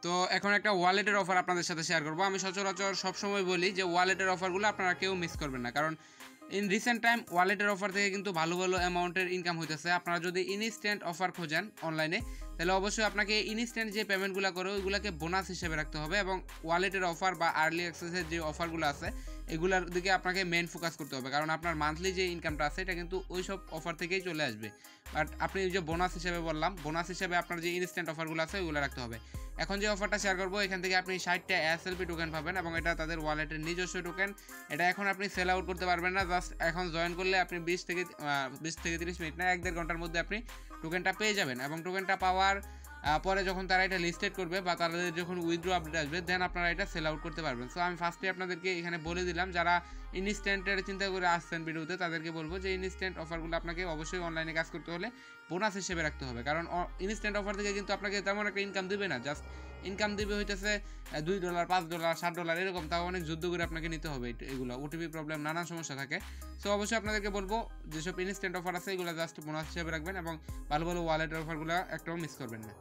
তো এখন একটা ওয়ালেটের অফার আপনাদের সাথে শেয়ার করব। আমি সচরাচর সবসময় বলি যে ওয়ালেটের অফারগুলো আপনারা কেউ মিস করবেন না, কারণ ইন রিসেন্ট টাইম ওয়ালেটের অফার থেকে কিন্তু ভালো ভালো অ্যামাউন্টের ইনকাম হইতেছে। আপনারা যদি ইনস্ট্যান্ট অফার খোঁজেন অনলাইনে, তাহলে অবশ্যই আপনাকে ইনস্ট্যান্ট যে পেমেন্টগুলো করে ওইগুলোকে বোনাস হিসেবে রাখতে হবে, এবং ওয়ালেটের অফার বা আর্লি অ্যাক্সেসের যে অফারগুলো আছে এগুলোর দিকে আপনাকে মেন ফোকাস করতে হবে, কারণ আপনার মান্থলি যে ইনকামটা আছে এটা কিন্তু ওই সব অফার থেকেই চলে আসবে। বাট আপনি যে বোনাস হিসেবে বললাম, বোনাস হিসেবে আপনার যে ইনস্ট্যান্ট অফারগুলো আছে ওইগুলো রাখতে হবে। এখন যে অফারটা শেয়ার করবো, এখান থেকে আপনি 60টা SLP টোকেন পাবেন, এবং এটা তাদের ওয়ালেটের নিজস্ব টোকেন। এটা এখন আপনি সেল আউট করতে পারবেন না, জাস্ট এখন জয়েন করলে আপনি 20 থেকে 30 মিনিট না 1-1.5 ঘন্টার মধ্যে আপনি টোকেনটা পেয়ে যাবেন। এবং টোকেনটা পাওয়ার পরে যখন তারা এটা লিস্টেড করবে বা তাদের যখন উইথড্র আপডেট আসবে, দেন আপনারা এটা সেল আউট করতে পারবেন। সো আমি ফার্স্টে আপনাদেরকে এখানে বলে দিলাম, যারা ইনস্ট্যান্টের চিন্তা করে আসছেন ভিডিওতে তাদেরকে বলবো যে ইনস্ট্যান্ট অফারগুলো আপনাকে অবশ্যই অনলাইনে কাজ করতে হলে বোনাস হিসেবে রাখতে হবে, কারণ ইনস্ট্যান্ট অফার থেকে কিন্তু আপনাকে তেমন একটা ইনকাম দেবে না, জাস্ট ইনকাম দেবে হইতেছে $2, $5, $7 এরকম, তাও অনেক যুদ্ধ করে আপনাকে নিতে হবে এগুলো। ওটিপি প্রবলেম, নানান সমস্যা থাকে। সো অবশ্যই আপনাদেরকে বলবো যেসব ইনস্ট্যান্ট অফার আছে এগুলো জাস্ট বোনাস হিসেবে রাখবেন, এবং ভালো ভালো ওয়ালেটের অফারগুলো একটাও মিস করবেন না।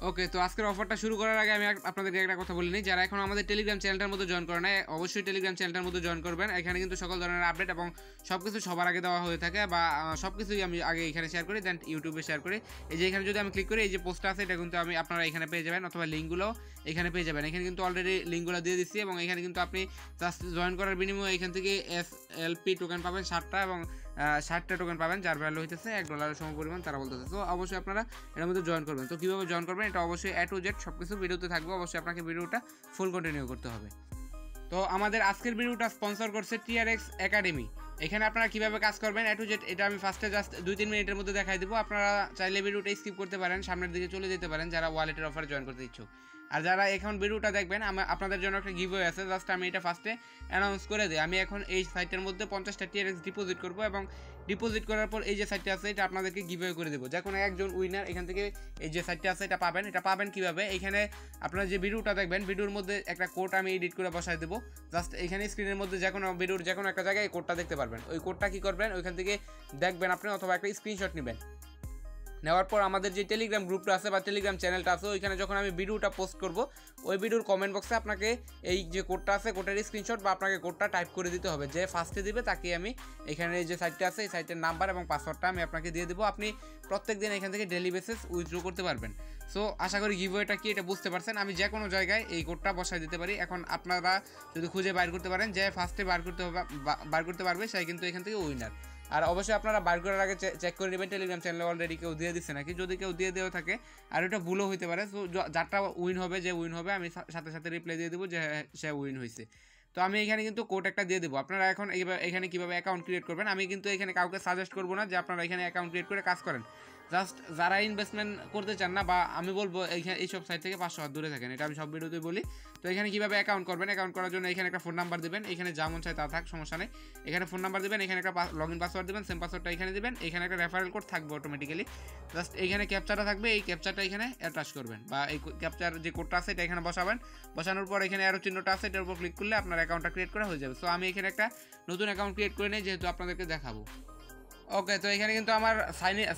ওকে, তো আজকের অফারটা শুরু করার আগে আমি আপনাদেরকে একটা কথা বলে নিই, যারা এখন আমাদের টেলিগ্রাম চ্যানেলটার মধ্যে জয়েন করে নেয় অবশ্যই টেলিগ্রাম চ্যানেলটার মধ্যে জয়েন করবেন। এখানে কিন্তু সকল ধরনের আপডেট এবং সব কিছু সবার আগে দেওয়া হয়ে থাকে, বা সব কিছুই আমি আগে এখানে শেয়ার করি, দেন ইউটিউবে শেয়ার করি। এই যে এখানে যদি আমি ক্লিক করি, এই যে পোস্টটা আছে এটা কিন্তু আপনারা এখানে পেয়ে যাবেন, অথবা লিঙ্কগুলো এখানে পেয়ে যাবেন। এখানে কিন্তু অলরেডি লিঙ্কগুলো দিয়ে দিচ্ছি, এবং এখানে কিন্তু আপনি জাস্ট জয়েন করার বিনিময়ে এখান থেকে SLP টোকেন পাবেন 60টা, এবং 60টা টোকেন পাবেন, যার ভ্যালু হইতেছে $1 সমপরিমাণ তারা বলতেছে। তো অবশ্যই আপনারা এর মধ্যে জয়েন করবেন। তো কীভাবে জয়েন করবেন এটা অবশ্যই A to Z সব কিছু ভিডিওতে থাকবে, অবশ্যই আপনাকে ভিডিওটা ফুল কন্টিনিউ করতে হবে। তো আমাদের আজকের ভিডিওটা স্পন্সর করছে TRX একাডেমি। এখানে আপনারা কীভাবে কাজ করবেন A to Z এটা আমি ফার্স্টে জাস্ট 2-3 মিনিটের মধ্যে দেখাই দেবো। আপনারা চাইলে ভিডিওটা স্কিপ করতে পারেন, সামনের দিকে চলে যেতে পারেন যারা ওয়ালেটের অফারে জয়েন করতে ইচ্ছুক। আর যারা এখন ভিডিওটা দেখবেন, আপনাদের জন্য একটা গিভওয়ে আছে, জাস্ট আমি এটা ফার্স্টে অ্যানাউন্স করে দিই। আমি এখন এই সাইটের মধ্যে 50টা TRX ডিপোজিট করবো, এবং ডিপোজিট করার পর এই যে সাইটটা আছে এটা আপনাদেরকে গিভওয়ে করে দেবো। যে কোনো একজন উইনার এখান থেকে এই যে সাইটটা আছে এটা পাবেন। এটা পাবেন কীভাবে, এখানে আপনারা যে ভিডিওটা দেখবেন ভিডিওর মধ্যে একটা কোড আমি এডিট করে বসাই দেবো। জাস্ট এখানে স্ক্রিনের মধ্যে যে কোনো ভিডিওর যে কোনো একটা জায়গায় এই কোডটা দেখতে পারবেন। ওই কোডটা কী করবেন, ওইখান থেকে দেখবেন আপনি, অথবা একটা স্ক্রিনশট নেবেন। নেওয়ার পর আমাদের যে টেলিগ্রাম গ্রুপটা আছে বা টেলিগ্রাম চ্যানেলটা আছে, ওইখানে যখন আমি ভিডিওটা পোস্ট করব, ওই ভিডিওর কমেন্ট বক্সে আপনাকে এই যে কোডটা আছে কোডের স্ক্রিনশট বা আপনাকে কোডটা টাইপ করে দিতে হবে। যে ফার্স্টে দিবে তাকে আমি এখানে যে সাইটটা আছে এই সাইটের নাম্বার এবং পাসওয়ার্ডটা আমি আপনাকে দিয়ে দেবো। আপনি প্রত্যেক দিন এখান থেকে ডেইলি বেসিস উইথড্র করতে পারবেন। সো আশা করি গিভওয়েটা কি এটা বুঝতে পারছেন। আমি যে কোনো জায়গায় এই কোডটা বসাই দিতে পারি। এখন আপনারা যদি খুঁজে বাইর করতে পারেন, যে ফার্স্টে বার করতে পারবে সেই কিন্তু এখান থেকে উইনার। আর অবশ্যই আপনারা বার করার আগে চেক করে নেবেন টেলিগ্রাম চ্যানেলে অলরেডি কেউ দিয়ে দিচ্ছে নাকি। যদি কেউ দিয়ে দেওয়া থাকে আর ওটা ভুলও হইতে পারে, তো যারটা উইন হবে, যে উইন হবে আমি সাথে সাথে রিপ্লাই দিয়ে দেবো যে সে উইন হয়েছে। তো আমি এখানে কিন্তু কোড একটা দিয়ে দেবো। আপনারা এখন এখানে কীভাবে অ্যাকাউন্ট ক্রিয়েট করবেন, আমি কিন্তু এখানে কাউকে সাজেস্ট করবো না যে আপনারা এখানে অ্যাকাউন্ট ক্রিয়েট করে কাজ করেন। জাস্ট যারা ইনভেস্টমেন্ট করতে চান না, বা আমি বলবো এইসব সাইট থেকে 500 হাত দূরে থাকেন, এটা আমি সব ভিডিওতেই বলি। তো এখানে কীভাবে অ্যাকাউন্ট করবেন, অ্যাকাউন্ট করার জন্য এখানে একটা ফোন নাম্বার দেবেন, এখানে যেমন চাই তা থাক সমস্যা নেই। এখানে ফোন নাম্বার দেবেন, এখানে একটা লগইন পাসওয়ার্ড দেবেন, সেম পাসওয়ার্ডটা এখানে দেবেন। এখানে একটা রেফারেল কোড থাকবে অটোমেটিক্যালি, জাস্ট এখানে ক্যাপচারটা থাকবে, এই ক্যাপচারটা এখানে অ্যাটাচ করবেন, বা এই ক্যাপচার যে কোডটা আছে এটা এখানে বসাবেন। বসানোর পর এখানে আরও চিহ্নটা আছে, এটার উপর ক্লিক করলে আপনার অ্যাকাউন্টটা ক্রিয়েট করা হয়ে যাবে। সো আমি এখানে একটা নতুন অ্যাকাউন্ট ক্রিয়েট করে নিই, যেহেতু আপনাদেরকে দেখাবো। ওকে, তো এখানে কিন্তু আমার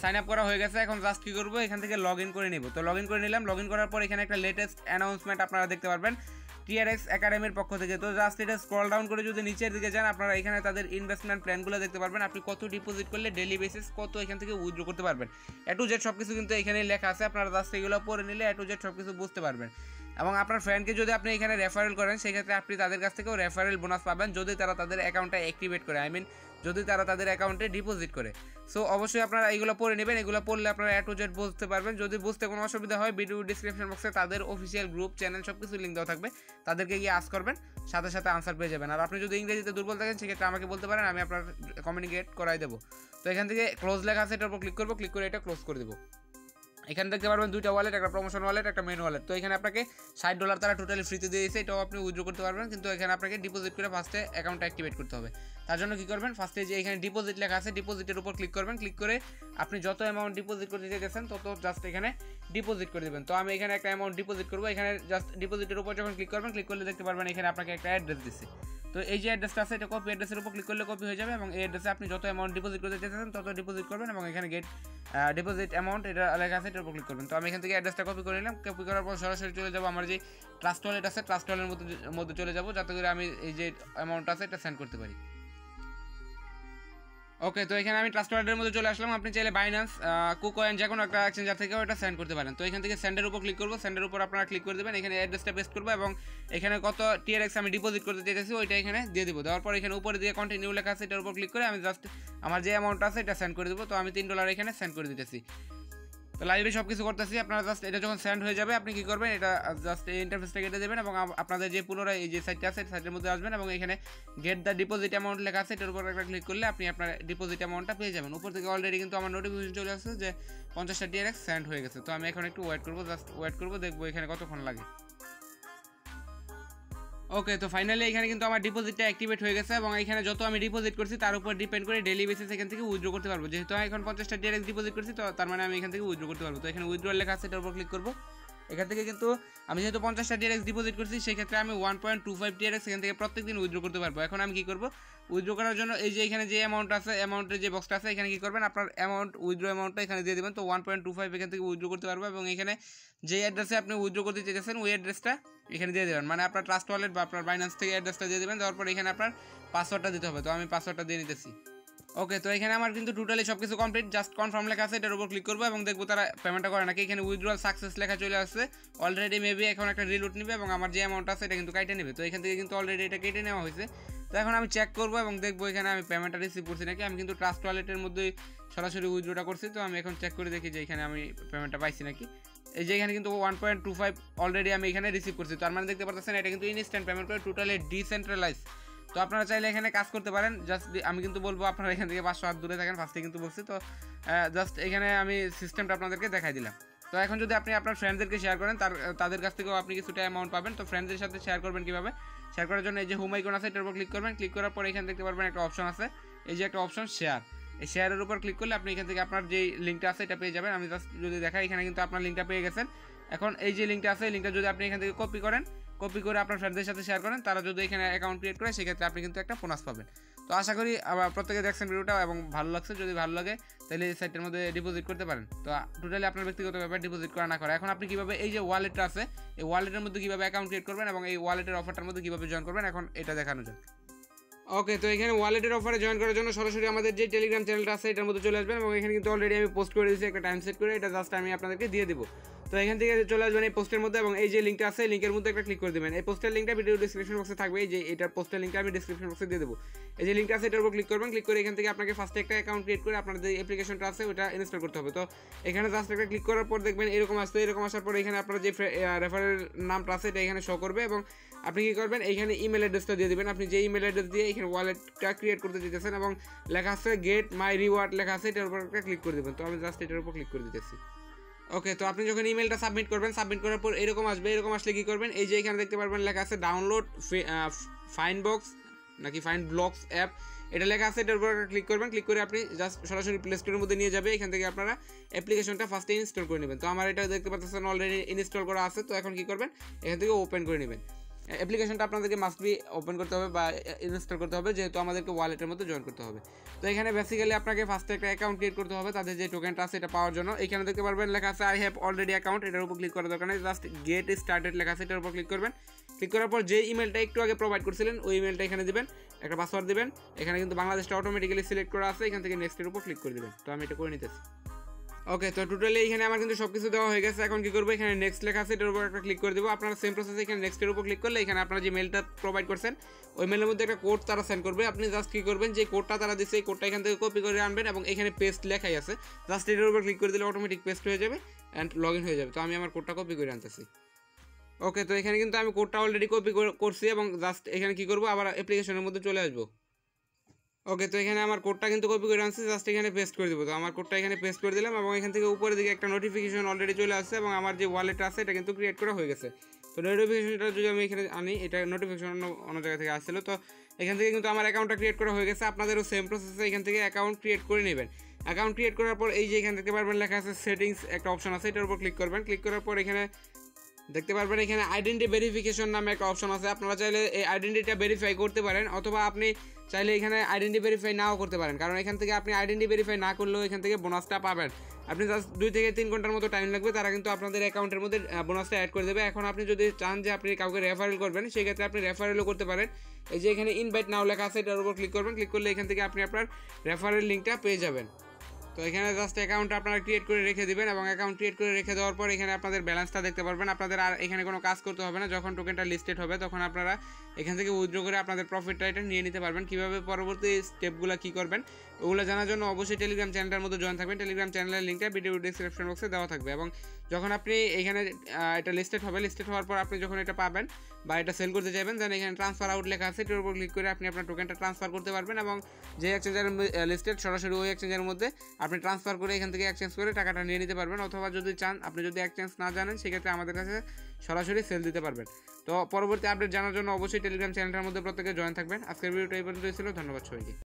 সাইন আপ করা হয়ে গেছে। এখন জাস্ট কী করবো, এখান থেকে লগ ইন করে নেব। তো লগ ইন করে নিলাম। লগ ইন করার পর এখানে একটা লেটেস্ট অ্যানাউন্সমেন্ট আপনারা দেখতে পারবেন TRX একাডেমির পক্ষ থেকে। তো জাস্ট এটা স্ক্রল ডাউন করে যদি নিচের দিকে যান, আপনারা এখানে তাদের ইনভেস্টমেন্ট প্ল্যানগুলো দেখতে পারবেন। আপনি কত ডিপোজিট করলে ডেইলি বেসিস কত এখান থেকে উইথড্র করতে পারবেন, A to Z সব কিছু কিন্তু এখানেই লেখা আছে। আপনারা জাস্ট এগুলো পড়ে নিলে A to Z সব কিছু বুঝতে পারবেন। এবং আপনার ফ্রেন্ডকে যদি আপনি এখানে রেফারেল করেন, সেক্ষেত্রে আপনি তাদের কাছ থেকেও রেফারেল বোনাস পাবেন, যদি তারা তাদের অ্যাকাউন্টটা অ্যাক্টিভেট করে, যদি তারা তাদের অ্যাকাউন্টে ডিপোজিট করে। সো অবশ্যই আপনারা এইগুলো পড়ে নেবেন। এগুলো পড়লে আপনারা A to Z বুঝতে পারবেন। যদি বুঝতে কোনো অসুবিধা হয়, ভিডিও ডিসক্রিপশন বক্সে তাদের অফিসিয়াল গ্রুপ চ্যানেল সব কিছু লিঙ্ক দেওয়া থাকবে, তাদেরকে গিয়ে আস্ক করবেন, সাথে সাথে আনসার পেয়ে যাবেন। আর আপনি যদি ইংরেজিতে দুর্বল থাকেন, সেক্ষেত্রে আমাকে বলতে পারেন, আমি আপনার কমিউনিকেট করাই দেবো। তো এখান থেকে ক্লোজ লেখা আছে, এটার উপর ক্লিক করবো, ক্লিক করে এটা ক্লোজ করে দেবো। এখানে দেখতে পারবেন দুইটা ওয়ালেট, একটা প্রমোশন ওয়ালেট, একটা মেন ওয়ালেট। তো এখানে আপনাকে $60 তারা টোটালি ফ্রিতে দিয়েছে, এটাও আপনি উইথড্র করতে পারবেন। কিন্তু এখানে আপনাকে ডিপোজিট করে ফার্স্টে অ্যাকাউন্ট অ্যাক্টিভেট করতে হবে। তার জন্য কী করবেন, ফার্স্টে যে এখানে ডিপোজিট লেখা আছে, ডিপোজিটের উপর ক্লিক করবেন। ক্লিক করে আপনি যত অ্যামাউন্ট ডিপোজিট করতে চাইছেন তত জাস্ট এখানে ডিপোজিট করে দেবেন। তো আমি এখানে একটা অ্যামাউন্ট ডিপোজিট করবো। এখানে জাস্ট ডিপোজিটের উপর যখন ক্লিক করবেন, ক্লিক করলে দেখতে পারবেন এখানে আপনাকে একটা অ্যাড্রেস দিচ্ছে। তো এই যে অ্যাড্রেসটা আছে এটা কপি অ্যাড্রেসের উপর ক্লিক করলে কপি হয়ে যাবে এবং এই অ্যাড্রেসে আপনি যত অ্যামাউন্ট ডিপোজিট করতে চাইছেন তত ডিপোজিট করবেন এবং এখানে গেট ডিপোজিট অ্যামাউন্ট এটা লেখা আছে এটার উপর ক্লিক করবেন। তো আমি এখান থেকে অ্যাড্রেসটা কপি করে নিলাম, কপি করার পর সরাসরি চলে যাবো আমার যে ট্রাস্ট ওয়ালেট আছে, ট্রাস্ট ওয়ালেটের মধ্যে চলে যাবো যাতে করে আমি এই যে অ্যামাউন্টটা আছে এটা সেন্ড করতে পারি। ওকে, তো এখানে আমি ট্রাস্ট ওয়ালেটের মধ্যে চলে আসলাম। আপনি চাইলে বাইন্যান্স, কুকয়েন যে কোনো একটা এক্সচেঞ্জার থেকেও এটা সেন্ড করতে পারেন। তো এখান থেকে সেন্ডের উপর ক্লিক করবো, সেন্ডের উপর আপনারা ক্লিক করে দেবেন, এখানে অ্যাড্রেসটা পেস্ট করবো এবং এখানে কত TRX আমি ডিপোজিট করতে চাইতেছি ওইটা এখানে দিয়ে দেবো। দেওয়ার পর এখানে উপরে দিয়ে কন্টিনিউ লেখা আছে এটার উপর ক্লিক করে আমি জাস্ট আমার যে অ্যামাউন্ট আছে এটা সেন্ড করে দেবো। তো আমি $3 এখানে সেন্ড করে দিতেছি। তো লাইভে সব কিছু করতেছি, আপনারা জাস্ট এটা যখন সেন্ড হয়ে যাবে আপনি কী করবেন, এটা জাস্ট এই ইন্টারফেসটা কেটে দেবেন এবং আপনাদের যে পুনরায় এই যে সাইটটা আছে সাইটের মধ্যে আসবেন এবং এখানে গেট দ্য ডিপোজিট অ্যামাউন্ট লেখা আছে এটার উপর একটা ক্লিক করলে আপনি আপনার ডিপোজিট অ্যামাউন্টটা পেয়ে যাবেন। উপর থেকে অলরেডি কিন্তু আমার নোটিফিকেশন চলে আসছে যে 50টা TRX সেন্ড হয়ে গেছে। তো আমি এখন একটু ওয়েট করবো, জাস্ট ওয়েট করবো, দেখবো এখানে কতক্ষণ লাগে। ওকে, তো ফাইনালি এখানে কিন্তু আমার ডিপোজিটটা অ্যাক্টিভেট হয়ে গেছে এবং এখানে যত আমি ডিপোজিট করছি তার উপর ডিপেন্ড করে ডেইলি বেসিস এখান থেকে উইথড্র করতে পারবো। যেহেতু আমি এখন 50টা TRX ডিপোজিট করছি তো তার মানে আমি এখান থেকে উইথড্র করতে পারবো। তো এখানে উইথড্রল লেখা আছে এটার উপর ক্লিক করবো। এখান থেকে কিন্তু আমি যেহেতু 50টা TRX ডিপোজিট করছি সেক্ষেত্রে আমি 1.25 TRX এখান থেকে প্রত্যেকদিন উইথড্র করতে পারবো। এখন আমি কী করবো, উইথড্র করার জন্য এই যে এখানে যে অ্যামাউন্ট আছে অ্যামাউন্টের যে বক্সটা আছে এখানে কী করবেন, আপনার অ্যামাউন্ট উইথড্র অ্যামাউন্টটা এখানে দিয়ে দেবেন। তো 1.25 এখান থেকে উইথড্র করতে পারবো এবং এখানে যে অ্যাড্রেসে আপনি উইথড্র করতে চাইছেন ওই অ্যাড্রেসটা এখানে দিয়ে দেবেন, মানে আপনার ট্রাস্ট ওয়ালেট বা আপনার বাইন্যান্স থেকে অ্যাড্রেসটা দিয়ে দেবেন। দেওয়ার পর এখানে আপনার পাসওয়ার্ডটা দিতে হবে। তো আমি পাসওয়ার্ডটা দিয়ে নিতেছি। ওকে, তো এখানে আমার কিন্তু টোটালি সব কিছু কমপ্লিট, জাস্ট কনফার্ম লেখা আছে এটার উপর ক্লিক করবো এবং দেখবো তারা পেমেন্টটা করে নাকি। এখানে উইথড্রল সাকসেস লেখা চলে আসছে, অলরেডি মেবি এখন একটা রিলুট নেবে এবং আমার যে অ্যামাউন্ট আছে এটা কিন্তু কেটে নেবে। তো এখান থেকে কিন্তু অলরেডি এটা কেটে নেওয়া হয়েছে। তো এখন আমি চেক করবো এবং দেখবো এখানে আমি পেমেন্টটা রিসিভ করছি নাকি। আমি কিন্তু ট্রাস্ট ওয়ালেটের মধ্যেই সরাসরি উইথড্রটা করছি। তো আমি এখন চেক করে দেখি যে এখানে আমি পেমেন্টটা পাইছি নাকি। এই যে এখানে কিন্তু 1.25 অলরেডি আমি এখানে রিসিভ করছি। তার মানে দেখতে পাচ্ছেন এটা কিন্তু ইনস্ট্যান্ট পেমেন্ট করে টোটালি ডিসেন্ট্রালাইজ। তো আপনারা চাইলে এখানে কাজ করতে পারেন। জাস্ট আমি কিন্তু বলবো আপনারা এখান থেকে 500 হাত দূরে থাকেন, ফার্স্টে কিন্তু বলছি। তো জাস্ট এখানে আমি সিস্টেমটা আপনাদেরকে দেখাই দিলাম। তো এখন যদি আপনি আপনার ফ্রেন্ডদেরকে শেয়ার করেন তাদের কাছ থেকেও আপনি কিছুটা অ্যামাউন্ট পাবেন। তো ফ্রেন্ডদের সাথে শেয়ার করবেন কীভাবে, শেয়ার করার জন্য এই যে হোম আইকন আছে এটার উপর ক্লিক করবেন। ক্লিক করার পর এখানে দেখতে পারবেন একটা অপশন আছে, এই যে একটা অপশন শেয়ার। এই শেয়ারের উপর ক্লিক করলে আপনি এখান থেকে আপনার যেই লিঙ্কটা আছে এটা পেয়ে যাবেন। আমি জাস্ট যদি দেখাই এখানে কিন্তু আপনার লিঙ্কটা পেয়ে গেছেন। এখন এই যে লিঙ্কটা আছে এই লিঙ্কটা যদি আপনি এখান থেকে কপি করেন, কপি করে আপনার ফ্রেন্ডদের সাথে শেয়ার করেন, তারা যদি এখানে অ্যাকাউন্ট ক্রিয়েট করে সেক্ষেত্রে আপনি কিন্তু একটা বোনাস পাবেন। তো আশা করি প্রত্যেকে দেখছেন ভিডিওটা এবং ভালো লাগছে। যদি ভালো লাগে তাহলে এই সাইটের মধ্যে ডিপোজিট করতে পারেন। তো টোটালি আপনার ব্যক্তিগত ব্যাপার ডিপোজিট করা না করা। এখন আপনি কীভাবে এই যে ওয়ালেটটা আছে এই ওয়ালেটের মধ্যে কীভাবে অ্যাকাউন্ট ক্রিয়েট করবেন এবং এই ওয়ালেটের অফারটার মধ্যে কীভাবে জয়েন করবেন এখন এটা দেখানো যাক। ওকে, তো এখানে ওয়ালেটের অফারে জয়েন করার জন্য সরাসরি আমাদের যে টেলিগ্রাম চ্যানেলটা আছে এটার মধ্যে চলে আসবেন এবং এখানে কিন্তু অলরেডি আমি পোস্ট করে দিয়েছি একটা টাইম সেট করে, এটা জাস্ট আমি আপনাদেরকে দিয়ে দেবো। তো এখান থেকে চলে আসবেন এই পোস্টের মধ্যে এবং এই যে লিঙ্কটা আছে লিঙ্কের মধ্যে একটা ক্লিক করে দেবেন। এই পোস্টের লিঙ্কটা ভিডিও ডিসক্রিপশন বক্সে থাকবে, এই যে এটার পোস্টের লিঙ্কটা আমি ডিসক্রিপশন বক্সে দিয়ে দেবো। এই যে লিঙ্কটা আছে এটার উপর ক্লিক করবেন। ক্লিক করে এখান থেকে আপনাকে ফার্স্টে একটা অ্যাকাউন্ট ক্রিয়েট করে আপনার যে অ্যাপ্লিকেশনটা আছে ওটা ইনস্টল করতে হবে। তো এখানে জাস্ট একটা ক্লিক করার পর দেখবেন এরকম আসবে। এরকম আসার পর এখানে আপনার যে রেফারেল নামটা আছে এটা এখানে শো করবে এবং আপনি কী করবেন এইখানে ইমেল অ্যাড্রেসটা দিয়ে দেবেন। আপনি যে ইমেল অ্যাড্রেস দিয়ে এখানে ওয়ালেটটা ক্রিয়েট করতে দিতেছেন এবং লেখা আছে গেট মাই রিওয়ার্ড লেখা আছে এটার উপর একটা ক্লিক করে দেবেন। তো আমি জাস্ট এটার উপর ক্লিক করে দিতেছি। ওকে, তো আপনি যখন ইমেলটা সাবমিট করবেন, সাবমিট করার পর এরকম আসবে। এরকম আসলে কী করবেন, এই যে এখানে দেখতে পারবেন লেখা আছে ডাউনলোড FinBlox নাকি FinBlox অ্যাপ, এটা লেখা আছে এটার উপর ক্লিক করবেন। ক্লিক করে আপনি জাস্ট সরাসরি প্লে স্টোরের মধ্যে নিয়ে যাবে। এখান থেকে আপনারা অ্যাপ্লিকেশনটা ফার্স্টে ইনস্টল করে নেবেন। তো আমার এটা দেখতে পাচ্ছেন অলরেডি ইনস্টল করা আছে। তো এখন কী করবেন, এখান থেকে ওপেন করে নেবেন। অ্যাপ্লিকেশনটা আপনাদেরকে মাস্ট বি ওপেন করতে হবে বা ইনস্টল করতে হবে, যেহেতু আমাদেরকে ওয়ালেটের মধ্যে জয়েন করতে হবে। তো এখানে বেসিক্যালি আপনাকে ফার্স্টে একটা অ্যাকাউন্ট ক্রিয়েট করতে হবে তাদের যে টোকেনটা আছে এটা পাওয়ার জন্য। এখানে দেখতে পারবেন লেখা আছে আই হ্যাভ অলরেডি অ্যাকাউন্ট, এটার উপর ক্লিক করার দরকার নেই, জাস্ট গেট স্টার্টেড লেখা আছে এটার উপর ক্লিক করবেন। ক্লিক করার পর যে ইমেলটা একটু আগে প্রোভাইড করছিলেন ওই ইমেলটা এখানে দিবেন, একটা পাসওয়ার্ড দিবেন। এখানে কিন্তু বাংলাদেশটা অটোমেটিক্যালি সিলেক্ট করা আছে, এখান থেকে নেক্সটের উপর ক্লিক করে দিবেন। তো আমি এটা করে নিতেছি। ওকে, তো টোটালি এখানে আমার কিন্তু সব কিছু দেওয়া হয়ে গেছে। এখন কী করবো, এখানে নেক্সট লেখা আছে এটার উপর একটা ক্লিক করে দেবো। আপনারা সেম প্রসেসে এখানে নেক্সটের উপর ক্লিক করলে এখানে আপনারা যে মেলটা প্রোভাইড করছেন ওই মেলের মধ্যে একটা কোড তারা সেন্ড করবে। আপনি জাস্ট কী করবেন, যে কোডটা তারা দিচ্ছে এই কোডটা এখান থেকে কপি করে আনবেন এবং এখানে পেস্ট লেখাই আছে, জাস্ট এটার উপর ক্লিক করে দিলে অটোমেটিক পেস্ট হয়ে যাবে অ্যান্ড লগ ইন হয়ে যাবে। তো আমি আমার কোডটা কপি করে আনতেছি। ওকে, তো এখানে কিন্তু আমি কোডটা অলরেডি কপি করছি এবং জাস্ট এখানে কী করবো, আবার অ্যাপ্লিকেশনের মধ্যে চলে আসবো। ওকে, তো এখানে আমার কোডটা কিন্তু কপি করে আনছি, জাস্ট এখানে পেস্ট করে দেবো। তো আমার কোডটা এখানে পেস্ট করে দিলাম এবং এখান থেকে উপরের দিকে একটা নোটিফিকেশন অলরেডি চলে আসছে এবং আমার যে ওয়ালেটটা আছে এটা কিন্তু ক্রিয়েট করা হয়ে গেছে। তো নোটিফিকেশনটা যদি আমি এখানে আনি, এটা নোটিফিকেশন অন্য জায়গা থেকে আসছিল। তো এখান থেকে কিন্তু আমার অ্যাকাউন্টটা ক্রিয়েট করা হয়ে গেছে। আপনাদেরও সেম প্রসেসে এখান থেকে অ্যাকাউন্ট ক্রিয়েট করে নেবেন। অ্যাকাউন্ট ক্রিয়েট করার পর এই যে এখান থেকে পারবেন লেখা আছে সেটিংস একটা অপশন আছে, এটার উপর ক্লিক করবেন। ক্লিক করার পর এখানে দেখতে পারবেন এখানে আইডেন্টি ভেরিফিকেশন নামে একটা অপশন আছে, আপনারা চাইলে এই আইডেন্টিটা ভেরিফাই করতে পারেন, অথবা আপনি চাইলে এখানে আইডেন্টি ভেরিফাই নাও করতে পারেন, কারণ এখান থেকে আপনি আইডেন্টি ভেরিফাই না করলেও এখান থেকে বোনাসটা পাবেন। আপনি জাস্ট 2 থেকে 3 ঘন্টার মতো টাইম লাগবে, তারা কিন্তু আপনাদের অ্যাকাউন্টের মধ্যে বোনাসটা অ্যাড করে দেবে। এখন আপনি যদি চান যে আপনি কাউকে রেফারেল করবেন, সেক্ষেত্রে আপনি রেফারেলও করতে পারেন। এই যে এখানে ইনভাইট নাও লেখা আছে, এটার উপর ক্লিক করবেন, ক্লিক করলে এখান থেকে আপনি আপনার রেফারেল লিঙ্কটা পেয়ে যাবেন। তো এখানে জাস্ট অ্যাকাউন্ট আপনারা ক্রিয়েট করে রেখে দিবেন, এবং অ্যাকাউন্ট ক্রিয়েট করে রেখে দেওয়ার পর এখানে আপনাদের ব্যালেন্সটা দেখতে পারবেন। আপনাদের আর এখানে কোনো কাজ করতে হবে না, যখন টোকেনটা লিস্টেড হবে তখন আপনারা এখান থেকে উইথড্র করে আপনাদের প্রফিটটা এটা নিয়ে নিতে পারবেন। কীভাবে পরবর্তী স্টেপগুলো কী করবেন ওগুলো জানার জন্য অবশ্যই টেলিগ্রাম চ্যানেলটার মধ্যে জয়েন থাকবেন। টেলিগ্রাম চ্যানেলের লিঙ্কটা ভিডিও ডিসক্রিপশন বক্সে দেওয়া থাকবে, এবং যখন আপনি এখানে এটা লিস্টেড হবে, লিস্টেড হওয়ার পর আপনি যখন এটা পাবেন বা এটা সেল করতে চাইবেন, দেন এখানে ট্রান্সফার আউট লেখা আছে, এটার উপর ক্লিক করে আপনি আপনার টোকেনটা ট্রান্সফার করতে পারবেন, এবং যে এক্সচেঞ্জের লিস্টেড সরাসরি ওই এক্সচেঞ্জের মধ্যে আপনি ট্রান্সফার করে এখান থেকে এক্সচেঞ্জ করে টাকাটা নিয়ে নিতে পারবেন। অথবা যদি চান, আপনি যদি এক্সচেঞ্জ না জানেন, সেক্ষেত্রে আমাদের কাছে সরাসরি সেল দিতে পারবেন। তো পরবর্তী আপডেট জানার জন্য অবশ্যই টেলিগ্রাম চ্যানেলটার মধ্যে প্রত্যেকে জয়েন থাকবেন। আজকের ভিডিওটা এই পর্যন্তই ছিল, ধন্যবাদ সবাইকে।